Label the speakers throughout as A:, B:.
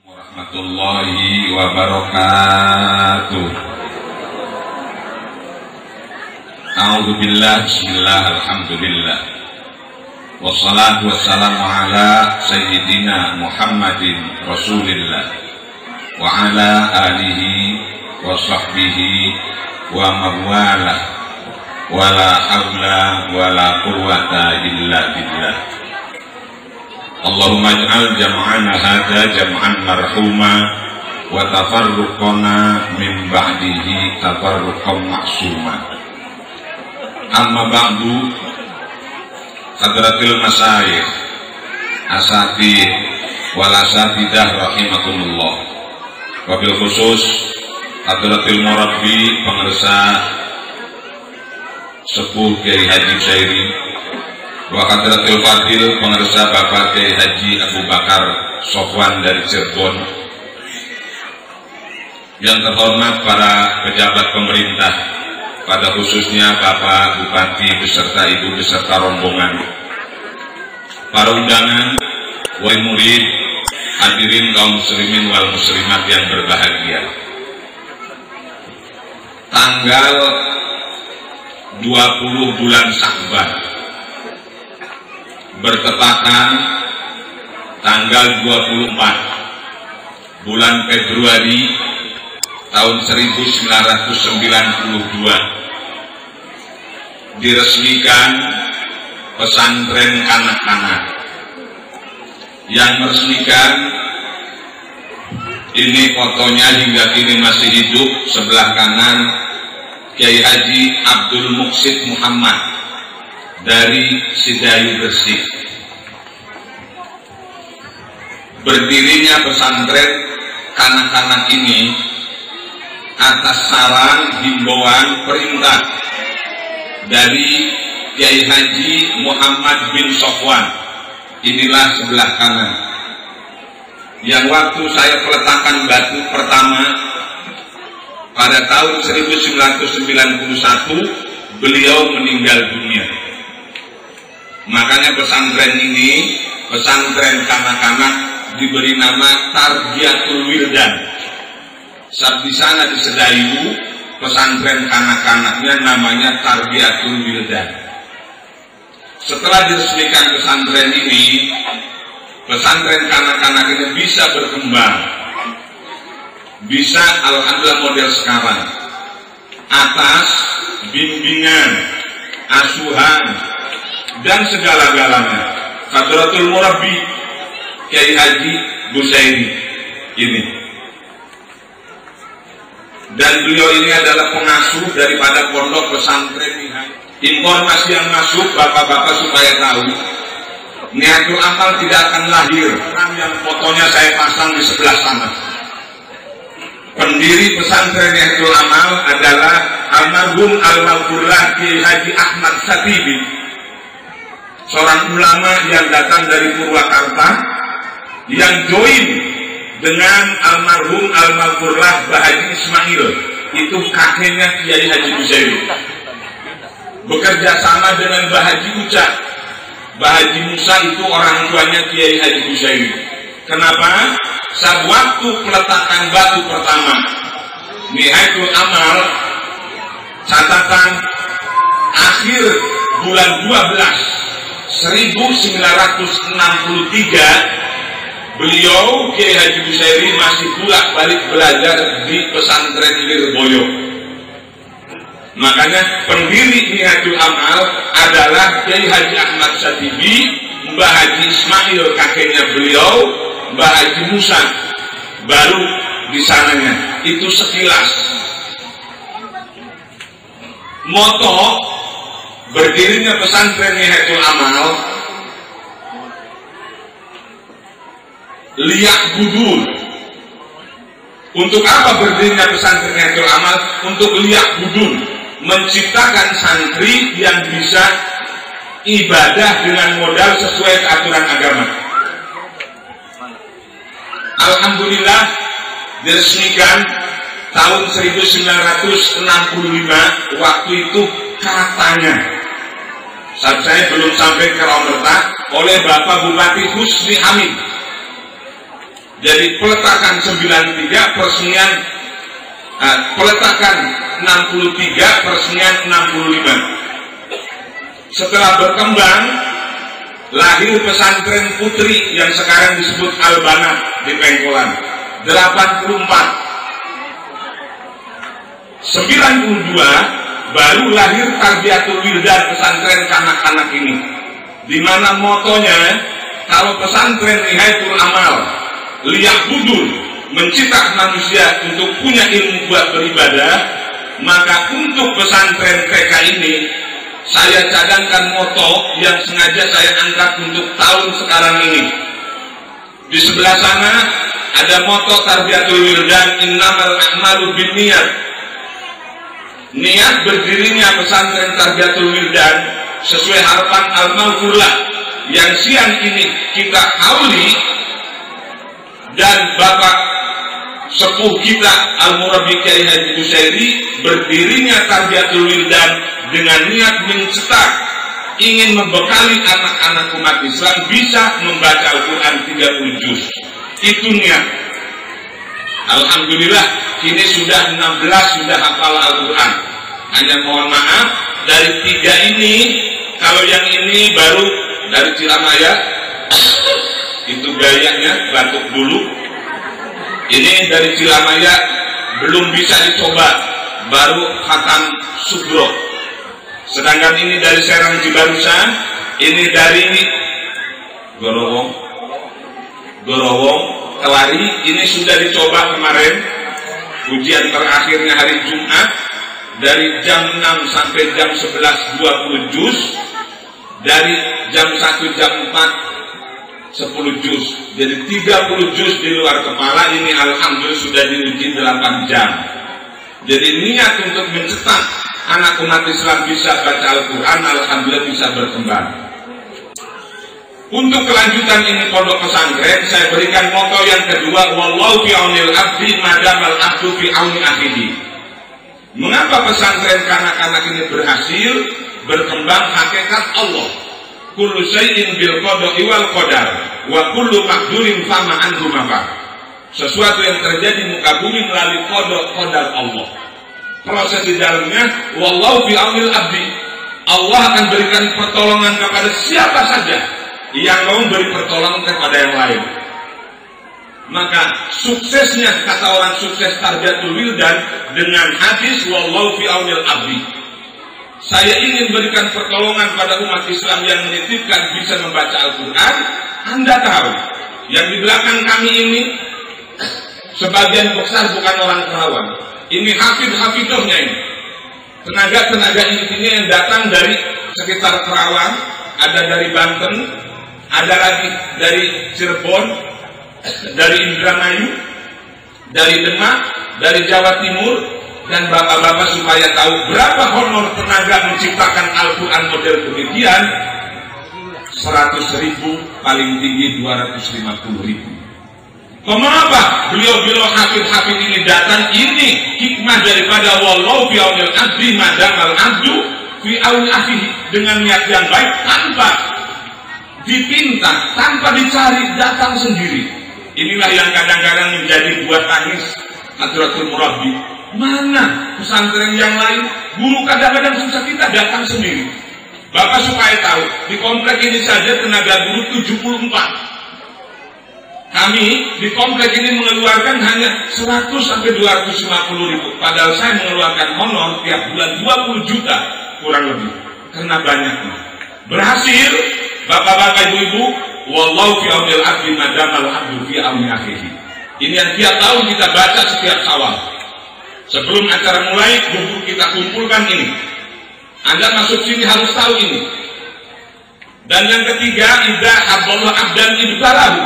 A: warahmatullahi wabarakatuh. A'udzubillah, bismillah, alhamdulillah. Wassalatu wassalamu ala sayyidina Muhammadin Rasulillah wa ala alihi wa sahbihi wa mawalah wa la hawla wa la quwwata illa billah. Allahumma ij'al jam'ana hadza jam'an marhuma wa tafarruqana min ba'dihi tafarruqan ma'suma. Amma ba'du, hadratil masyayikh asatidz wal asatidah rahimakumullah. Wabil khusus hadratil murabbi pengersa Sepuh Kiai Haji Busairi wa hadratil fadil pengersa Bapak Kiai Haji Abu Bakar Sofwan dari Cirebon. Yang terhormat para pejabat pemerintah, pada khususnya Bapak Bupati beserta Ibu beserta rombongan, para undangan, wahai murid, hadirin kaum muslimin wal muslimat yang berbahagia. Tanggal 20 bulan Sya'ban bertepatan tanggal 24 bulan Februari tahun 1992 diresmikan pesantren kanak-kanak. Yang meresmikan ini fotonya hingga kini masih hidup, sebelah kanan Kiai Haji Abdul Muqsid Muhammad dari Sidayu Gresik. Berdirinya pesantren kanak-kanak ini atas saran, himbauan, perintah dari Kiai Haji Muhammad bin Sofwan. Inilah sebelah kanan. Yang waktu saya peletakan batu pertama pada tahun 1991 beliau meninggal dunia. Makanya pesantren ini, pesantren kanak-kanak, diberi nama Tarbiyatul Wildan. Saat di sana di Sedayu, pesantren kanak-kanaknya namanya Tarbiyatul Wildan. Setelah diresmikan pesantren ini, pesantren kanak-kanak ini bisa berkembang, bisa alhamdulillah model sekarang, atas bimbingan, asuhan, dan segala-galanya Hadratul Murabbi Kiai Haji Busairi ini. Dan beliau ini adalah pengasuh daripada pondok pesantren ini. Informasi yang masuk bapak-bapak supaya tahu, Niatul Amal tidak akan lahir. Yang fotonya saya pasang di sebelah sana. Pendiri pesantren Niatul Amal adalah almarhum Al-Maghfurlah Kiai Haji Ahmad Khatibi, seorang ulama yang datang dari Purwakarta, yang join dengan almarhum Al-Maghfurlah Bahaji Ismail, itu kakeknya Kiai Haji Busairi, bekerja sama dengan Bahaji Uca. Bahaji Musa itu orang tuanya Kiai Haji Busairi. Kenapa? Saat waktu peletakan batu pertama Nihayatul Amal, catatan akhir bulan 12 1963, beliau Kiai Haji Busairi masih bolak-balik belajar di pesantren Lirboyo. Makanya pendiri Nihayatul Amal adalah Kiai Haji Ahmad Khatibi, Mbah Haji Ismail kakeknya beliau, Mbah Haji Musa baru di sananya. Itu sekilas. Moto berdirinya pesantren Nihayatul Amal, liyak budul. Untuk apa berdirinya pesantren Nihayatul Amal? Untuk liyak budul, menciptakan santri yang bisa ibadah dengan modal sesuai aturan agama. Alhamdulillah diresmikan tahun 1965. Waktu itu katanya, saat saya belum sampai ke Romerta, oleh Bapak Bupati Husni Hamid Jadi peletakan 93, peresmian peletakan 63, peresmian 65. Setelah berkembang, lahir pesantren putri yang sekarang disebut Al-Banat di Pengkolan. 84. 92 baru lahir Tarbiyatul Wildan, pesantren kanak-kanak ini, di mana motonya kalau pesantren Nihayatul Amal liya'budun, mencipta manusia untuk punya ilmu buat beribadah, maka untuk pesantren TK ini saya cadangkan moto yang sengaja saya angkat untuk tahun sekarang ini. Di sebelah sana ada moto Tarbiyatul Wildan, innamal a'malu binniyat. Niat berdirinya pesantren Tarbiyatul Wildan sesuai harapan Al-Maghfurlah yang siang ini kita hauli, dan Bapak sepuh kita Al-Murabbi Kiai Haji Qusairi, berdirinya Tarbiyatul Wildan dengan niat mencetak, ingin membekali anak-anak umat Islam bisa membaca Al-Quran 30 juz. Itu niat. Alhamdulillah kini sudah 16 sudah hafal Al-Quran. Hanya mohon maaf, dari 3 ini, kalau yang ini baru dari Ciramaya, itu gayanya batuk dulu. Ini dari Ciramaya belum bisa dicoba, baru khatam Sugro. Sedangkan ini dari Serang Cibarusan, ini dari Gorowong Kelari, ini sudah dicoba kemarin. Ujian terakhirnya hari Jumat, dari jam 6 sampai jam 11 20 juz, dari jam 1 jam 4 10 juz. Jadi 30 juz di luar kepala. Ini alhamdulillah sudah diuji 8 jam. Jadi niat untuk mencetak anak umat Islam bisa baca Al-Quran, alhamdulillah bisa berkembang. Untuk kelanjutan ini pondok pesantren, saya berikan moto yang kedua, wallahu fi aunil abdi madamal abdu fi auni akhihi. Mengapa pesantren kanak-kanak ini berhasil berkembang? Hakikat Allah, kullu syai'in bil qada'i wal qadar wa kullu maqdurin fama anhu mafa. Sesuatu yang terjadi di muka bumi melalui qadar Allah. Proses di dalamnya, wallahu fi aunil abdi. Allah akan berikan pertolongan kepada siapa saja yang mau beri pertolongan kepada yang lain. Maka suksesnya, kata orang sukses Tarbiyatul Wildan, dengan hadis wallahu fi aunil abdi. Saya ingin berikan pertolongan pada umat Islam yang menitipkan bisa membaca Al-Quran. Anda tahu, yang di belakang kami ini sebagian besar bukan orang Kerawang. Ini hafidh-hafidhnya ini, tenaga-tenaga intinya yang datang dari sekitar Kerawang, ada dari Banten, ada lagi dari Cirebon, dari Indramayu, dari Demak, dari Jawa Timur. Dan bapak-bapak supaya tahu berapa honor tenaga menciptakan Al-Quran model demikian, 100.000, paling tinggi 250.000. Mengapa beliau-beliau hafid-hafid ini datang? Ini hikmah daripada wallahu fi aunil abdi madamal abdu fi auni akhihi, dengan niat yang baik, tanpa dipinta, tanpa dicari, datang sendiri. Inilah yang kadang-kadang menjadi buat tangis Hadratul Murabbi. Mana pesantren yang lain, guru kadang-kadang susah, kita datang sendiri. Bapak supaya tahu, di komplek ini saja tenaga guru 74. Kami di komplek ini mengeluarkan hanya 100 sampai 250.000. Padahal saya mengeluarkan honor tiap bulan 20 juta kurang lebih. Karena banyaknya. Berhasil, bapak-bapak, ibu-ibu, wallahu fi aunil abdi madamal abdu fi auni akhihi. Ini yang tiap tahun kita baca setiap awal. Sebelum acara mulai, buku kita kumpulkan ini. Anda masuk sini harus tahu ini. Dan yang ketiga, idza habballahu abdan ibtalahu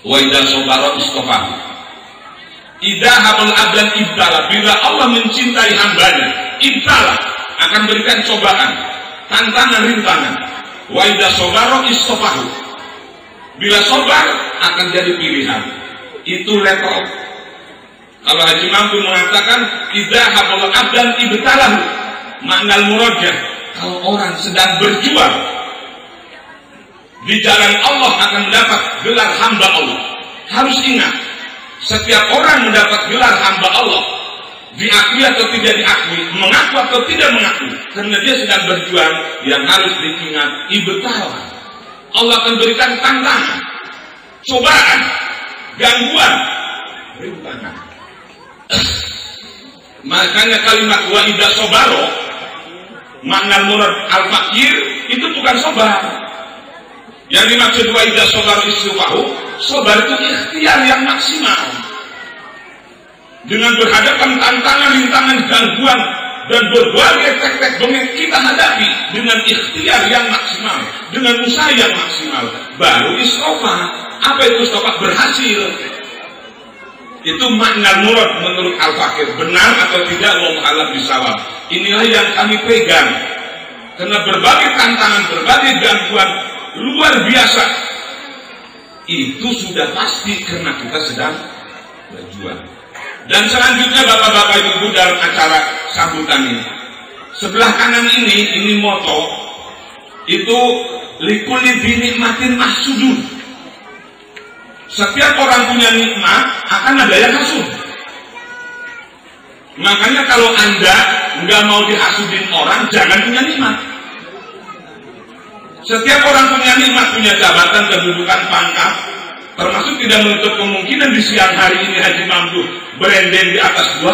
A: wa idza sabara istafahu. Idza habal abdan ibtala, bila Allah mencintai hambanya, ibtala, akan berikan cobaan, tantangan, rintangan. Wa idza sabara istafahu, bila sabar akan jadi pilihan. Itu level. Kalau Haji Mampu mengatakan idza habal abdan ibtalahu, makna murajjah, kalau orang sedang berjuang di jalan Allah akan mendapat gelar hamba Allah. Harus ingat, setiap orang mendapat gelar hamba Allah, diakui atau tidak diakui, mengaku atau tidak mengaku, karena dia sedang berjuang. Yang harus diingat, ibtalah, Allah akan berikan tantangan, cobaan, gangguan, rintangan. Makanya kalimat wa idza sobaro, makna murad al-fakir itu bukan sobar. Yang dimaksud wa idza sobaro istiwahu, sobar itu ikhtiar yang maksimal. Dengan berhadapan tantangan, rintangan, gangguan, dan berbagai tek-tek bengek kita hadapi dengan ikhtiar yang maksimal, dengan usaha yang maksimal, baru istiqomah. Apa itu istiqomah? Berhasil. Itu makna murad menurut Al-Fakir. Benar atau tidak, wallahu a'lam bishawab. Inilah yang kami pegang. Karena berbagai tantangan, berbagai gangguan luar biasa, itu sudah pasti karena kita sedang berjuang. Dan selanjutnya bapak-bapak ibu dalam acara sambutan ini, sebelah kanan ini moto, itu likulli binikmatin mahsudun. Setiap orang punya nikmat akan ada yang hasud. Makanya kalau Anda nggak mau dihasudin orang, jangan punya nikmat. Setiap orang punya nikmat, punya jabatan, kedudukan, pangkat, termasuk tidak menutup kemungkinan di siang hari ini Haji Mamdu berendeng di atas gua.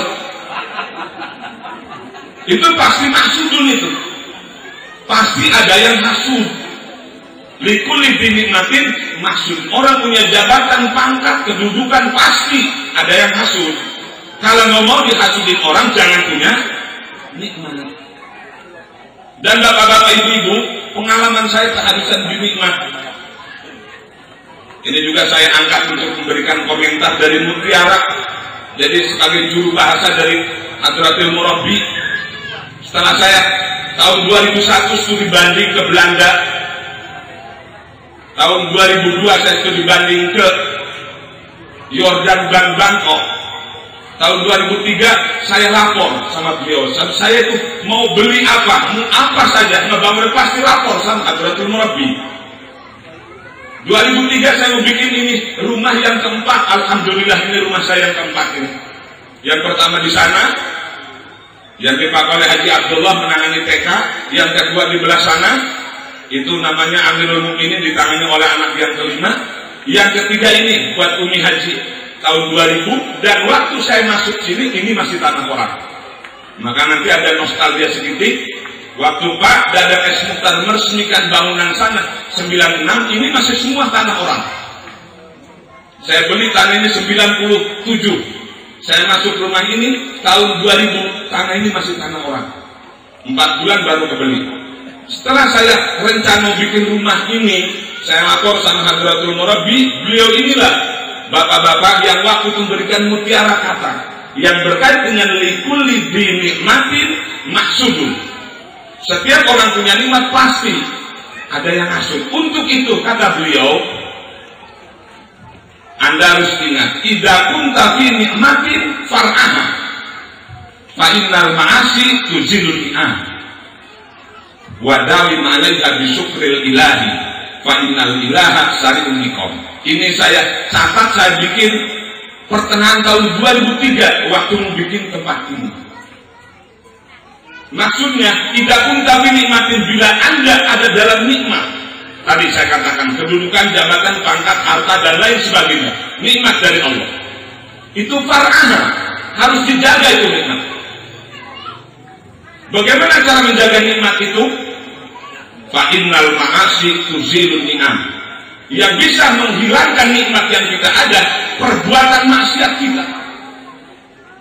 A: Itu pasti mahsudun itu. Pasti ada yang hasud. Likulli binikmatin maksud. Orang punya jabatan, pangkat, kedudukan, pasti ada yang hasud. Kalau nggak mau dihasudin orang, jangan punya nikmat. Dan bapak-bapak ibu-ibu, pengalaman saya kehabisan nikmat. Ini juga saya angkat untuk memberikan komentar dari Mutiara. Jadi sebagai juru bahasa dari Hadratil Murabbi. Setelah saya tahun 2001 studi banding ke Belanda, tahun 2002 saya studi banding ke Yordan dan Bangkok. Tahun 2003 saya lapor sama beliau. Saya itu mau beli apa saja, ngebangun pasti lapor sama Hadratul Murabbi. 2003 saya mau bikin ini rumah yang keempat. Alhamdulillah ini rumah saya yang keempat ini. Yang pertama di sana, yang dipakai oleh Haji Abdullah menangani TK. Yang kedua di belah sana, itu namanya Amirul Mukminin ditangani oleh anak yang kelima. Yang ketiga ini buat Umi Haji tahun 2000. Dan waktu saya masuk sini, ini masih tanah orang. Maka nanti ada nostalgia sedikit. Waktu Pak Dadang S. Mukhtar meresmikan bangunan sana 96, ini masih semua tanah orang. Saya beli tanah ini 97. Saya masuk rumah ini tahun 2000, tanah ini masih tanah orang. 4 bulan baru kebeli. Setelah saya rencana bikin rumah ini, saya lapor sama Hadratul Murabbi. Beliau inilah bapak-bapak yang waktu itu memberikan mutiara kata yang berkait dengan likulli binikmatin mahsudun. Setiap orang punya nikmat pasti ada yang hasud. Untuk itu kata beliau, Anda harus ingat, idza kunta fi nikmatin far'aha fa innal ma'asi tuzilul ni'am wa dawim 'alaiha bi syukril ilahi fa innal ilaha sari'un niqam. Ini saya catat, saya bikin pertengahan tahun 2003 waktu mau bikin tempat ini. Maksudnya, tidak pun tapi nikmatin bila Anda ada dalam nikmat. Tadi saya katakan kedudukan, jabatan, pangkat, harta dan lain sebagainya. Nikmat dari Allah. Itu far'ana, harus dijaga itu nikmat. Bagaimana cara menjaga nikmat itu? Fa innal ma'asi tuzilun ni'am. Yang bisa menghilangkan nikmat yang kita ada, perbuatan maksiat kita.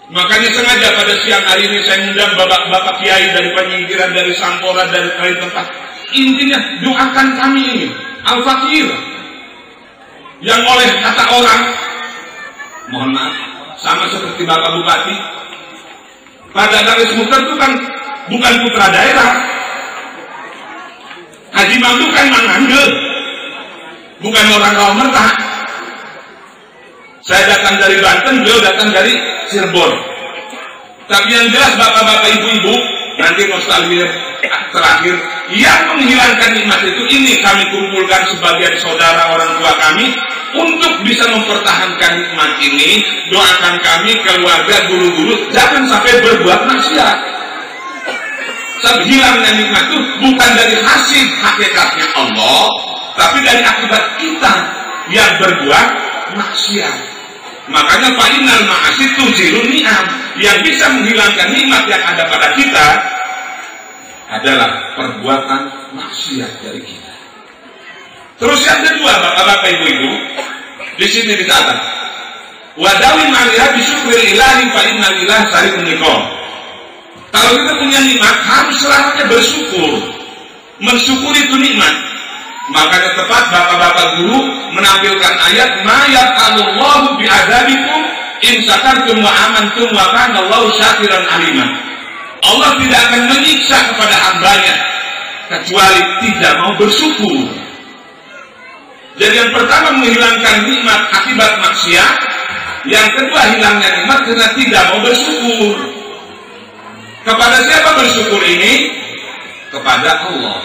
A: Makanya sengaja pada siang hari ini saya undang bapak-bapak kiai dari penyingkiran, dari Sampora, dari tempat. Intinya doakan kami ini al-fakir yang oleh kata orang, mohon maaf, sama seperti Bapak Bupati, Pak Dadang S. Mukhtar itu kan bukan putra daerah. Haji Mamdu kan Mangandel, bukan orang Rawamerta. Saya datang dari Banten, beliau datang dari Cirebon. Tapi yang jelas bapak-bapak ibu-ibu, nanti nostalgia terakhir yang menghilangkan nikmat itu, ini kami kumpul kumpulkan sebagian saudara orang tua kami untuk bisa mempertahankan nikmat ini. Doakan kami, keluarga, guru-guru, jangan sampai berbuat maksiat. Sebab hilangnya nikmat itu bukan dari hasil hakikatnya Allah, tapi dari akibat kita yang berbuat maksiat. Makanya fa'inal ma'asi tuzilun ni'am. Yang bisa menghilangkan nikmat yang ada pada kita adalah perbuatan maksiat dari kita. Terus yang kedua, bapak-bapak, ibu-ibu, di sini dicatat, wadawi ma'liha bisyukril ilahi fa'innal ilah sarikun niqam. Kalau kita punya nikmat, harus selamanya bersyukur. Mensyukuri itu nikmat. Makanya tepat bapak-bapak guru menampilkan ayat ma yaqalullahu bi'adabikum in syakartum wa amantum wa kana Allahu syakiran alima. Allah tidak akan menyiksa kepada hambanya kecuali tidak mau bersyukur. Jadi yang pertama menghilangkan nikmat akibat maksiat, yang kedua hilangnya nikmat karena tidak mau bersyukur. Kepada siapa bersyukur ini? Kepada Allah.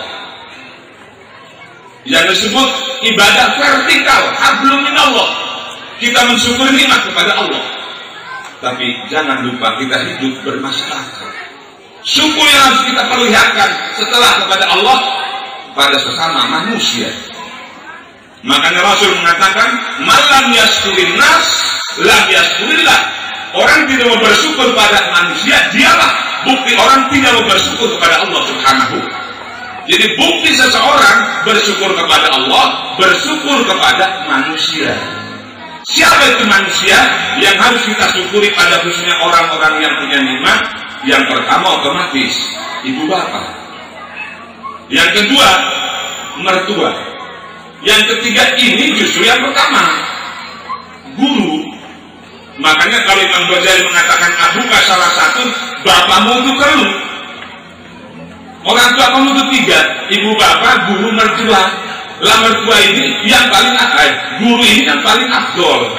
A: Yang disebut ibadah vertikal, hablum minallah. Kita mensyukuri nikmat kepada Allah. Tapi jangan lupa kita hidup bermasyarakat. Syukur yang harus kita perlihatkan setelah kepada Allah pada sesama manusia. Makanya Rasul mengatakan, malam yaskurin nas, lam yaskurillah. Orang tidak mau bersyukur pada manusia, dialah bukti orang tidak mau bersyukur kepada Allah Subhanahu. Jadi bukti seseorang bersyukur kepada Allah, bersyukur kepada manusia. Siapa itu manusia yang harus kita syukuri pada khususnya orang-orang yang punya nikmat? Yang pertama otomatis ibu bapak. Yang kedua mertua. Yang ketiga ini justru yang pertama guru. Makanya kalau Imam Ghazali mengatakan abuka salah satu, bapakmu itu kamu. Orang tua kamu itu tiga, ibu bapak, guru, mertua. Lah mertua ini yang paling guru ini yang paling afdol.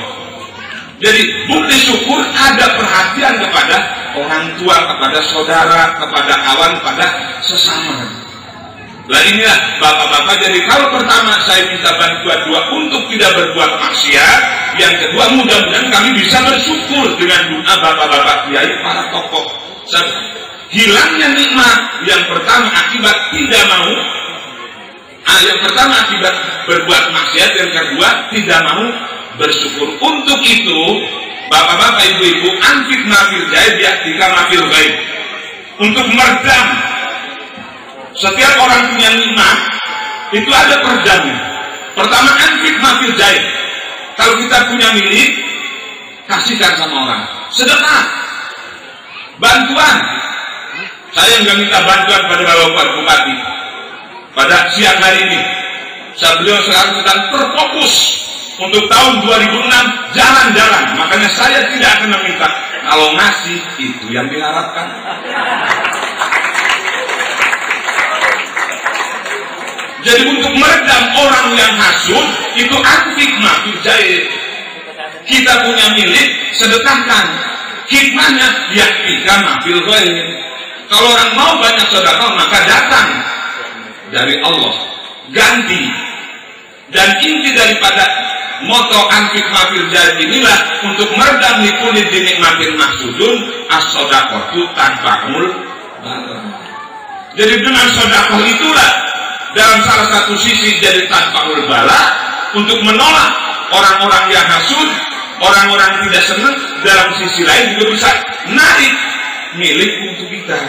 A: Jadi bukti syukur ada perhatian kepada orang tua, kepada saudara, kepada kawan, pada sesama. Lah inilah bapak-bapak. Jadi kalau pertama saya minta bantuan dua untuk tidak berbuat maksiat, yang kedua mudah-mudahan kami bisa bersyukur dengan doa bapak-bapak kiai para tokoh. Hilangnya nikmat yang pertama akibat tidak mau, yang pertama akibat berbuat maksiat, yang kedua tidak mau bersyukur. Untuk itu bapak-bapak, ibu-ibu, anfik mafil jaib yaktika mafil gaib. Untuk meredam setiap orang punya nikmat itu ada peredamnya. Pertama anfik mafil jaib. Kalau kita punya milik, kasihkan sama orang. Sedekah, bantuan. Saya nggak minta bantuan pada Bapak Bupati pada siang hari ini. Beliau sekarang sedang terfokus untuk tahun 2006 jalan-jalan. Makanya saya tidak akan meminta. Kalau ngasih itu yang diharapkan. Jadi untuk meredam orang yang hasud itu antik mafil jaib. Kita punya milik, sedekahkan. Hikmahnya yaktika mafil gaib. Kalau orang mau banyak sedekah maka datang dari Allah, ganti. Dan inti daripada moto anfik mafil jaib inilah untuk meredam likulid dinikmatin mahsudun as-sodaqotu tanfa'ul barak. Jadi dengan sedekah itulah dalam salah satu sisi jadi tanfa'ul barak, untuk menolak orang-orang yang hasud, orang-orang tidak senang. Dalam sisi lain juga bisa narik milik untuk kita.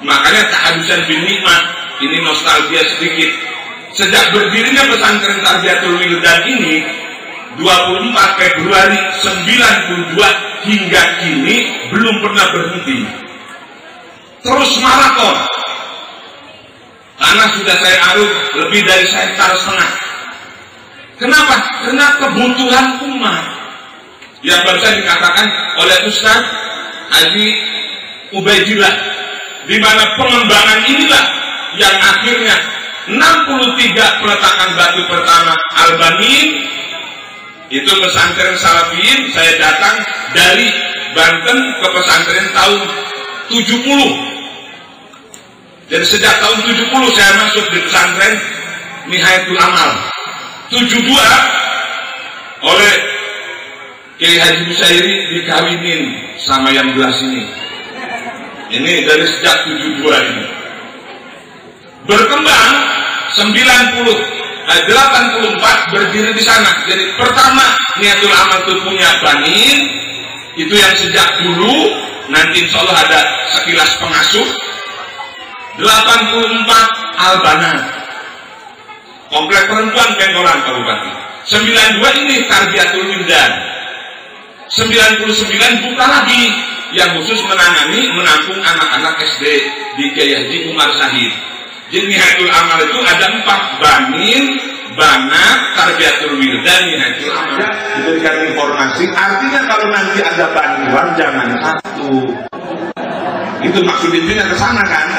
A: Makanya keharusan bin nikmat ini nostalgia sedikit. Sejak berdirinya pesantren Tarbiyatul Wildan ini 24 Februari 92 hingga kini belum pernah berhenti. Terus maraton. Karena sudah saya arut lebih dari 1,5 hektar. Kenapa? Karena kebutuhan umat. Yang barusan dikatakan oleh Ustaz Haji Ubaidillah, di mana pengembangan inilah yang akhirnya 63 peletakan batu pertama Al-Banin itu pesantren Salafiyin. Saya datang dari Banten ke pesantren tahun 70. Dan sejak tahun 70 saya masuk di pesantren Nihayatul Amal. 72 oleh Kiai Haji Busairi dikawinin sama yang gelas ini. Ini dari sejak 72 ini. Berkembang 84 berdiri di sana. Jadi pertama Niatul Amal itu punya banin, itu yang sejak dulu. Nanti insya Allah ada sekilas pengasuh. 84 Albana, komplek perempuan Pengkolan Kabupaten. 92 ini Tarbiyatul Wildan. 99 buka lagi yang khusus menampung anak-anak SD di Kiai Haji Umar Syahid. Jadi Nihayatul Amal itu ada 4, banin, bana, Tarbiyatul Wildan, Nihayatul Amal. Diberikan informasi, artinya kalau nanti ada bantuan jangan satu. Itu maksud intinya ke sana kan.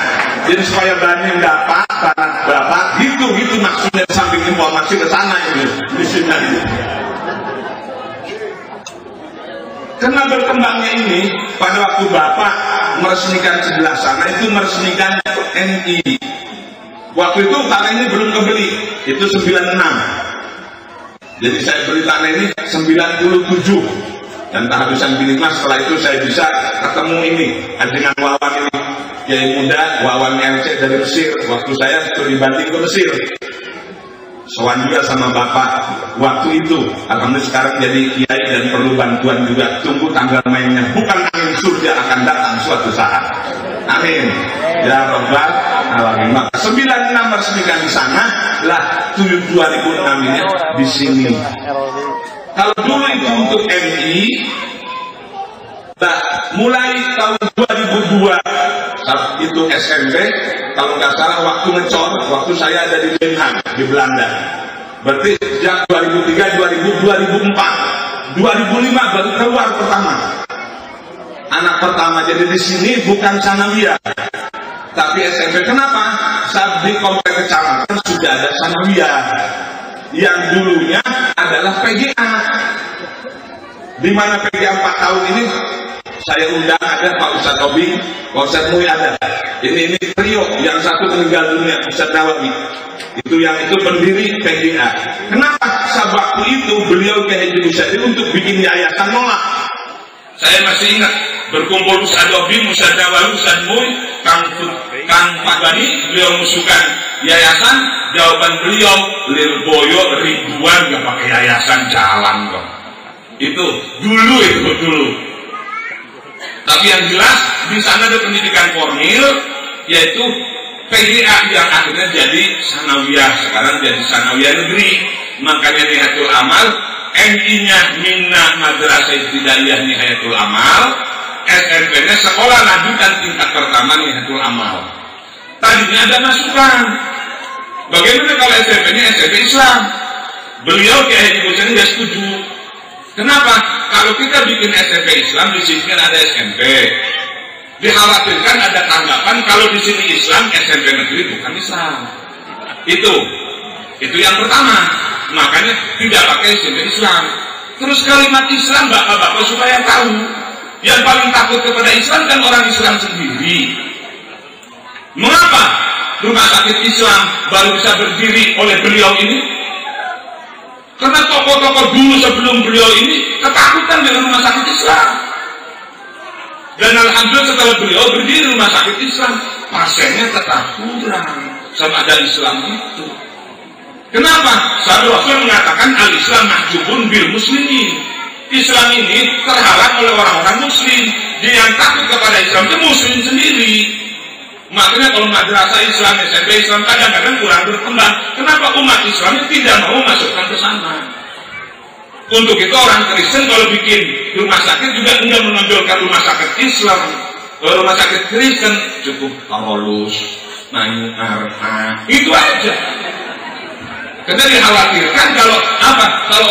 A: Jadi supaya banin dapat, tanah dapat, gitu maksudnya, samping informasi ke sana itu. Di sini. Karena berkembangnya ini, pada waktu Bapak meresmikan sebelah sana, itu meresmikan MI. Waktu itu tanah ini belum kebeli, itu 96. Jadi saya beli tanah ini 97. Dan kehabisan biliklah, setelah itu saya bisa ketemu ini dengan Wawan ini, Kiai muda, Wawan MC dari Mesir. Waktu saya studi banding ke Mesir, sowan juga sama Bapak waktu itu. Alhamdulillah sekarang jadi kiai dan perlu bantuan juga. Tunggu tanggal mainnya, bukan angin surga akan datang suatu saat. Amin ya Rabbal Alamin. Maka 96 resmikan di sana, lah 2006 ini di sini. Kalau dulu itu untuk MI, nah, mulai tahun 2002 itu SMP, kalau nggak salah waktu ngecor, waktu saya ada di Den Haag di Belanda. Berarti sejak 2003, 2004, 2005 baru keluar pertama. Anak pertama jadi di sini bukan sanawiyah, tapi SMP. Kenapa? Saat di komplek kecamatan sudah ada sanawiyah. Yang dulunya adalah PGA, di mana PGA 4 tahun ini saya undang ada Pak Ustadz Tobing, Pak Ustadz Mui ada. Ini trio, yang satu meninggal dunia, Ustadz Nawawi. Itu yang itu pendiri PGA. Kenapa? Saat waktu itu beliau ke Haji Busairi untuk bikin yayasan nolak. Saya masih ingat berkumpul Ustadz Tobing, Ustadz Nawawi, Ustadz Mui, Kang Fadbani, beliau musuhkan yayasan. Jawaban beliau, Lirboyo ribuan gak pakai yayasan jalan kok. Itu dulu. Tapi yang jelas di sana ada pendidikan formil, yaitu PGA yang akhirnya jadi sanawiyah, sekarang jadi sanawiyah negeri. Makanya Nihayatul Amal, MI-nya Minna Madrasah Ibtidaiyah Nihayatul Amal, SMP-nya Sekolah Lanjutan Tingkat Pertama Nihayatul Amal. Tadinya ada masukan, bagaimana kalau SMP-nya SMP Islam? Beliau Kiai Haji Busairi nggak setuju. Kenapa? Kalau kita bikin SMP Islam, di sini kan ada SMP. Dikhawatirkan ada tanggapan kalau di sini Islam, SMP negeri bukan Islam. Itu yang pertama. Makanya tidak pakai SMP Islam. Terus kalimat Islam, bapak-bapak supaya tahu, yang paling takut kepada Islam kan orang Islam sendiri. Mengapa rumah sakit Islam baru bisa berdiri oleh beliau ini? Karena tokoh-tokoh dulu sebelum beliau ini ketakutan dengan rumah sakit Islam. Dan alhamdulillah setelah beliau berdiri rumah sakit Islam, pasiennya tetap kurang sama ada Islam itu. Kenapa? Sahabat Rasul mengatakan al-Islam mahjubun bil muslimin. Islam ini terhalang oleh orang-orang muslim. Dia yang takut kepada Islam itu muslim sendiri. Makanya kalau madrasah Islam, SMP Islam kadang-kadang kurang berkembang. Kenapa umat Islam tidak mau masukkan ke sana? Untuk itu orang Kristen kalau bikin rumah sakit juga tidak menonjolkan rumah sakit Islam. Kalau rumah sakit Kristen cukup Paulus, Manyu Arfa, itu aja. Karena dikhawatirkan kalau apa? Kalau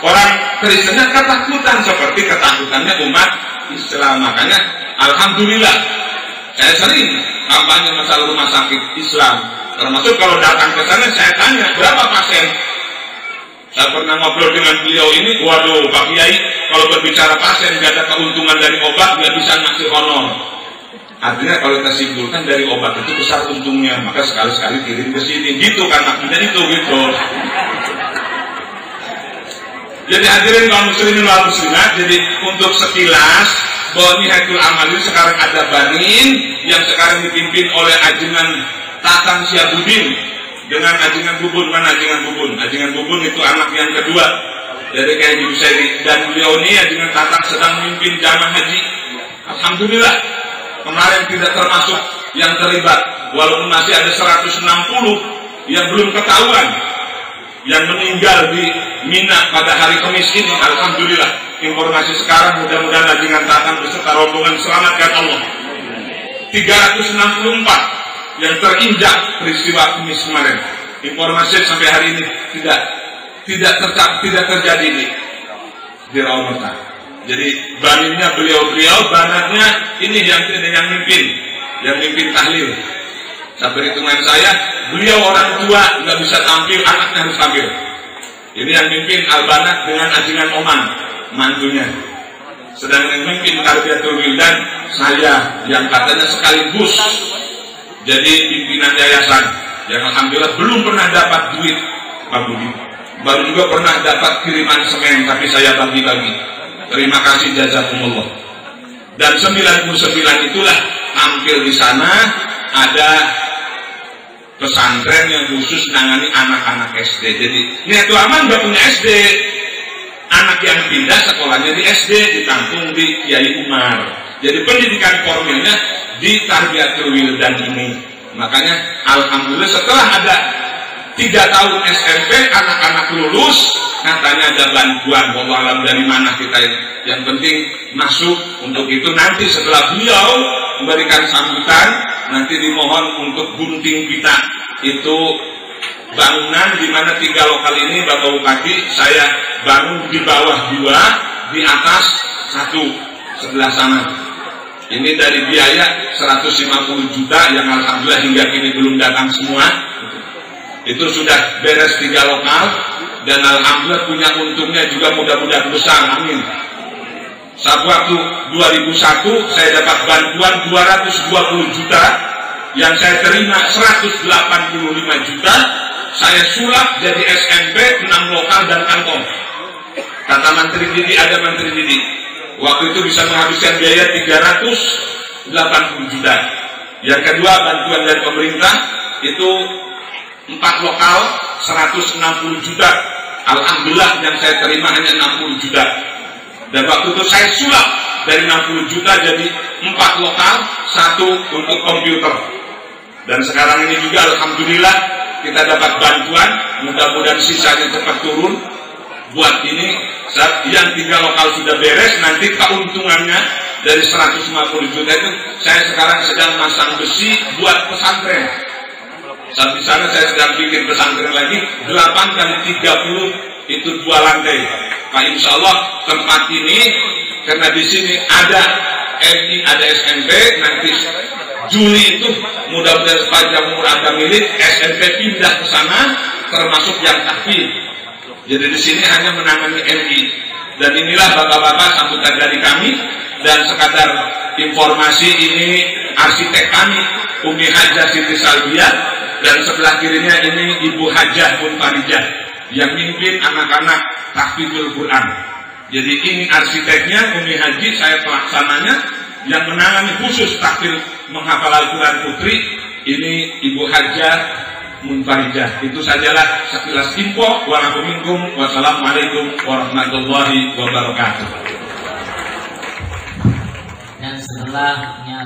A: orang Kristennya ketakutan seperti ketakutannya umat Islam. Makanya alhamdulillah saya sering kampanye masalah rumah sakit Islam. Termasuk kalau datang ke sana saya tanya berapa pasien. Saya pernah ngobrol dengan beliau ini, waduh Pak Kiai, kalau berbicara pasien nggak ada keuntungan dari obat, nggak bisa ngasih honor. Artinya kalau kita simpulkan dari obat itu besar untungnya, maka sekali-sekali kirim ke sini, gitu kan maksudnya itu gitu. Jadi hadirin kaum muslimin wal muslimat, jadi untuk sekilas bahwa Nihayatul Amal ini sekarang ada Banin yang sekarang dipimpin oleh Ajengan Tatang Syiabuddin dengan Ajengan Bubun. Mana Ajengan Bubun? Ajengan Bubun itu anak yang kedua dari Kiai Haji Busairi, dan beliau ini Ajengan Tatang sedang memimpin jamaah haji. Alhamdulillah kemarin tidak termasuk yang terlibat, walaupun masih ada 160 yang belum ketahuan yang meninggal di Mina pada hari Kamis ini. Alhamdulillah informasi sekarang mudah-mudahan Ajengan Tatang beserta rombongan selamatkan Allah. 364 yang terinjak peristiwa Kamis kemarin. Informasi sampai hari ini tidak terjadi di Rawamata. Jadi baninnya beliau-beliau, banatnya ini yang mimpin tahlil. Sampai hitungan saya, beliau orang tua nggak bisa tampil, anaknya harus tampil. Ini yang mimpin Al-Banat dengan Ajengan Oman, mantunya. Sedang yang mimpin Tarbiyatul Wildan, saya yang katanya sekaligus jadi pimpinan yayasan, yang alhamdulillah belum pernah dapat duit, Pak Budi. Baru juga pernah dapat kiriman semen, tapi saya bagi-bagi. Terima kasih jazakumullah. Dan 99 itulah tampil di sana. Ada pesantren yang khusus menangani anak-anak SD. Jadi Nihayatul Amal nggak punya SD. Anak yang pindah sekolahnya di SD, ditampung di Kiai Umar. Jadi pendidikan formalnya di Tarbiyatul Wildan ini. Makanya alhamdulillah setelah ada 3 tahun SMP, anak-anak lulus, katanya ada bantuan. Wallahualam dari mana kita ini. Yang penting masuk. Untuk itu nanti setelah beliau memberikan sambutan, nanti dimohon untuk gunting pita. Itu bangunan di mana 3 lokal ini Bapak Bupati saya bangun di bawah 2, di atas 1 sebelah sana. Ini dari biaya 150 juta yang alhamdulillah hingga kini belum datang semua. Itu sudah beres 3 lokal dan alhamdulillah punya untungnya juga mudah-mudahan besar. Amin. Saat waktu 2001 saya dapat bantuan 220 juta, yang saya terima 185 juta, saya sulap jadi SMP 6 lokal dan kantong. Kata Menteri Didi, ada Menteri Didi, waktu itu bisa menghabiskan biaya 380 juta. Yang kedua bantuan dari pemerintah itu 4 lokal 160 juta. Alhamdulillah yang saya terima hanya 60 juta. Dan waktu itu saya sulap dari 60 juta jadi 4 lokal, 1 untuk komputer. Dan sekarang ini juga alhamdulillah kita dapat bantuan, mudah-mudahan sisanya cepat turun. Buat ini yang 3 lokal sudah beres, nanti keuntungannya dari 150 juta itu saya sekarang sedang masang besi buat pesantren. Saat di sana saya sedang bikin pesantren lagi 8 kali 30 itu 2 lantai. Pak insya Allah tempat ini karena di sini ada MI, ada SMP, nanti Juli itu mudah-mudahan sepanjang umur Anda milik SMP pindah ke sana, termasuk yang tahfidz. Jadi di sini hanya menangani MI. Dan inilah bapak-bapak sambutan dari kami. Dan sekadar informasi, ini arsitek kami Umi Hajah Siti Salbiah, dan sebelah kirinya ini Ibu Hajah Munfarijah yang mimpin anak-anak tahfidzul Quran. Jadi ini arsiteknya Umi Haji, saya pelaksananya yang menangani khusus tahfidz menghafal Al-Quran putri. Ini Ibu Hajah Munfarijah. Itu sajalah sekilas info. Wassalamualaikum warahmatullahi wabarakatuh.
B: Dan setelahnya